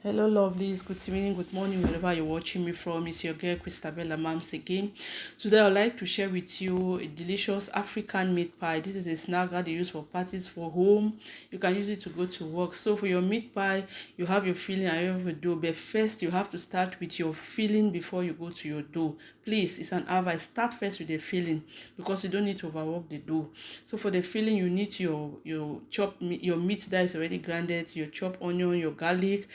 Hello lovelies, good evening, good morning, wherever you're watching me from. It's your girl Christabella Mams again. Today I'd like to share with you a delicious African meat pie. This is a snack that they use for parties, for home. You can use it to go to work. So for your meat pie, you have your filling and you have your dough. But first you have to start with your filling before you go to your dough. Please, it's an advice. Start first with the filling because you don't need to overwork the dough. So for the filling, you need your chopped meat, your meat that is already grounded, your chopped onion, your garlic,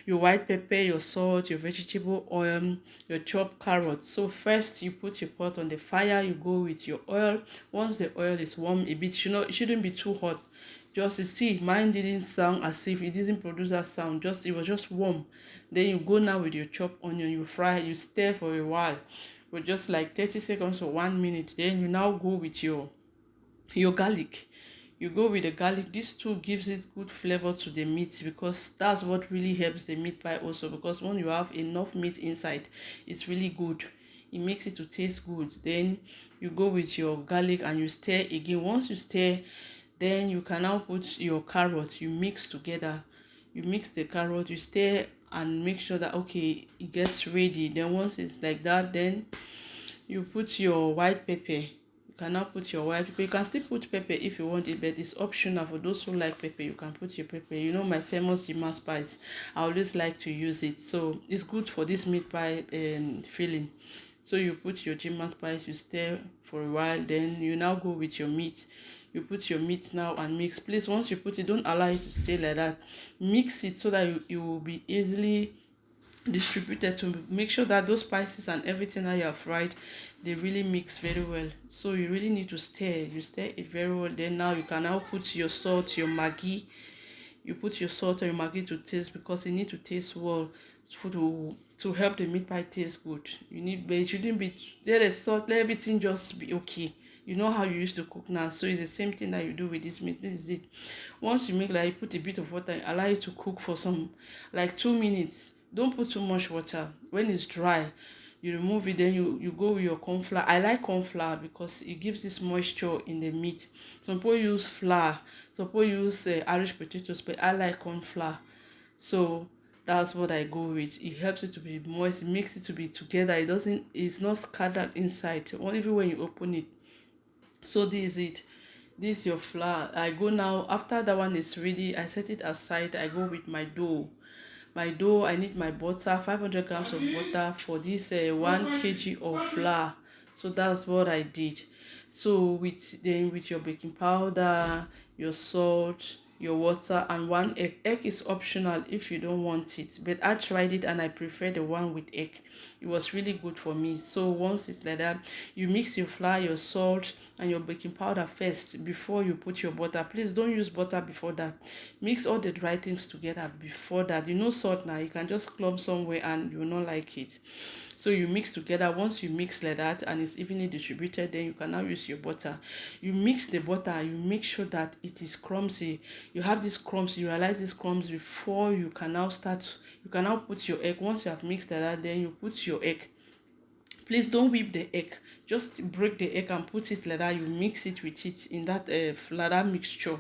your white pepper, your salt, your vegetable oil, your chopped carrots. So first you put your pot on the fire, you go with your oil. Once the oil is warm a bit, it shouldn't be too hot. Just you see, mine didn't sound as if it didn't produce that sound, just it was just warm. Then you go now with your chopped onion, you fry, you stir for a while for just like 30 seconds or 1 minute. Then you now go with your garlic. You go with the garlic. This too gives it good flavor to the meat because that's what really helps the meat pie also, because when you have enough meat inside, it's really good. It makes it to taste good. Then you go with your garlic and you stir again. Once you stir, then you can now put your carrot. You mix together. You mix the carrot, you stir and make sure that okay, it gets ready. Then once it's like that, then you put your white pepper. You can now put your white pepper. You can still put pepper if you want it, but it's optional. For those who like pepper, you can put your pepper. You know my famous Jima spice, I always like to use it, so it's good for this meat pie filling. So you put your Jima spice, you stir for a while, then you now go with your meat. You put your meat now and mix. Please, once you put it, don't allow it to stay like that. Mix it so that you will be easily distributed, to make sure that those spices and everything that you have fried, they really mix very well. So you really need to stir. You stir it very well. Then now you can now put your salt, your maggi. You put your salt and your maggi to taste, because it need to taste well to help the meat pie taste good. You need, but it shouldn't be there is salt, let everything just be okay. You know how you used to cook now, so it's the same thing that you do with this meat. This is it. Once you make, like, you put a bit of water, allow it to cook for some like 2 minutes. Don't put too much water. When it's dry, you remove it. Then you go with your corn flour. I like corn flour because it gives this moisture in the meat. Some people use flour, some people use Irish potatoes, but I like corn flour. So that's what I go with. It helps it to be moist, it makes it to be together. It's not scattered inside, even when you open it. So this is it. This is your flour. I go now, after that one is ready, I set it aside. I go with my dough. My dough, I need my butter, 500 grams of butter for this 1 kg of flour. So that's what I did. So with your baking powder, your salt, your water, and one egg. Egg is optional if you don't want it, but I tried it and I prefer the one with egg. It was really good for me. So once it's like that, you mix your flour, your salt, and your baking powder first before you put your butter. Please don't use butter before that. Mix all the dry things together before that. You know salt now, you can just clump somewhere and you will not like it. So you mix together. Once you mix like that and it's evenly distributed, then you can now use your butter. You mix the butter, you make sure that it is crumbsy. You have these crumbs, you realize these crumbs before you can now put your egg. Once you have mixed like that, then you put your egg. Please don't whip the egg, just break the egg and put it like that. You mix it with it in that ladder mixture.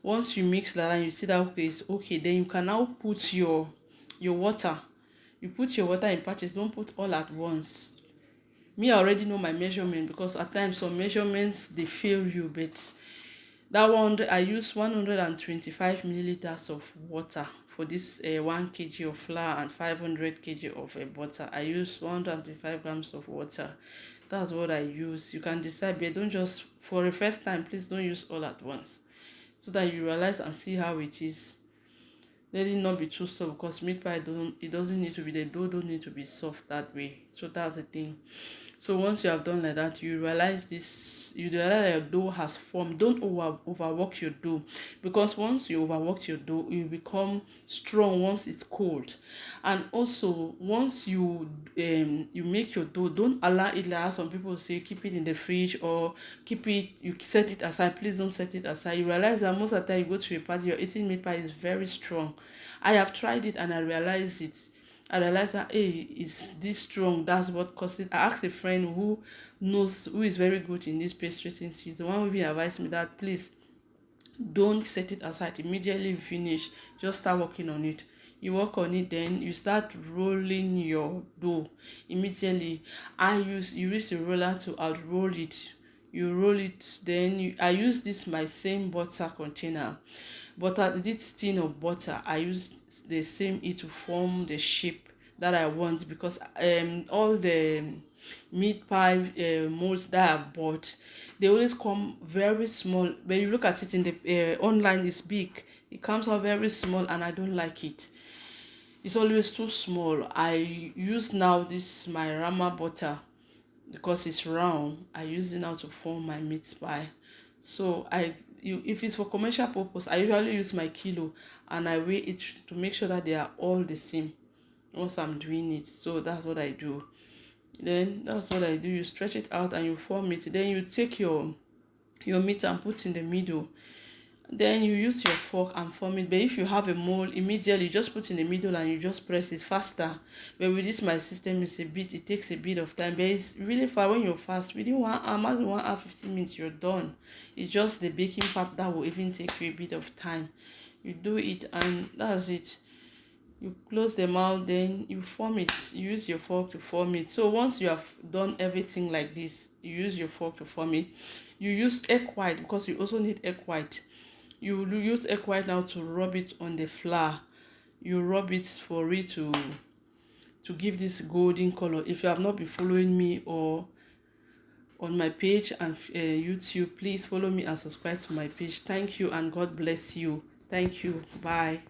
Once you mix that and you see that okay, it's okay, then you can now put your water. You put your water in patches, don't put all at once. Me, I already know my measurement, because at times some measurements they fail you, but that one I use 125 milliliters of water for this 1 kg of flour and 500 kg of butter. I use 125 grams of water. That's what I use. You can decide, but don't just, for the first time, please don't use all at once, so that you realize and see how it is. Let it not be too soft, because meat pie doesn't need to be, the dough don't need to be soft that way. So that's the thing. So once you have done like that, you realize that your dough has formed. Don't overwork your dough, because once you overwork your dough, it will become strong once it's cold. And also, once you make your dough, don't allow it, like some people say, keep it in the fridge or you set it aside. Please don't set it aside. You realize that most of the time you go to a party, your eating meat pie is very strong. I have tried it and I realized it. I realized that, hey, is this strong? That's what caused it. I asked a friend who is very good in this pastry thing. She's the one who even advised me that please don't set it aside. Immediately you finish, just start working on it. You work on it, then you start rolling your dough immediately. You use a roller to out roll it. You roll it, then I use this my same butter container. Butter, this tin of butter, I use the same it to form the shape that I want, because all the meat pie molds that I bought, they always come very small. When you look at it in the online, it's big. It comes out very small, and I don't like it. It's always too small. I use now this my rama butter, because it's round. I use it now to form my meat pie. So if it's for commercial purpose, I usually use my kilo, and I weigh it to make sure that they are all the same once I'm doing it. So that's what I do. Then that's what I do. You stretch it out and you form it. Then you take your meat and put in the middle. Then you use your fork and form it. But if you have a mold, immediately you just put in the middle and you just press it faster. But with this my system, it takes a bit of time. But it's really fast. When you're fast, within 1 hour, more than 1 hour 15 minutes, you're done. It's just the baking part that will even take you a bit of time. You do it and that's it. You close them out, then you form it. You use your fork to form it. So once you have done everything like this, you use your fork to form it. You use egg white, because you also need egg white. You use egg white now to rub it on the flour. You rub it for it to give this golden color. If you have not been following me or on my page and YouTube, please follow me and subscribe to my page. Thank you, and God bless you. Thank you. Bye.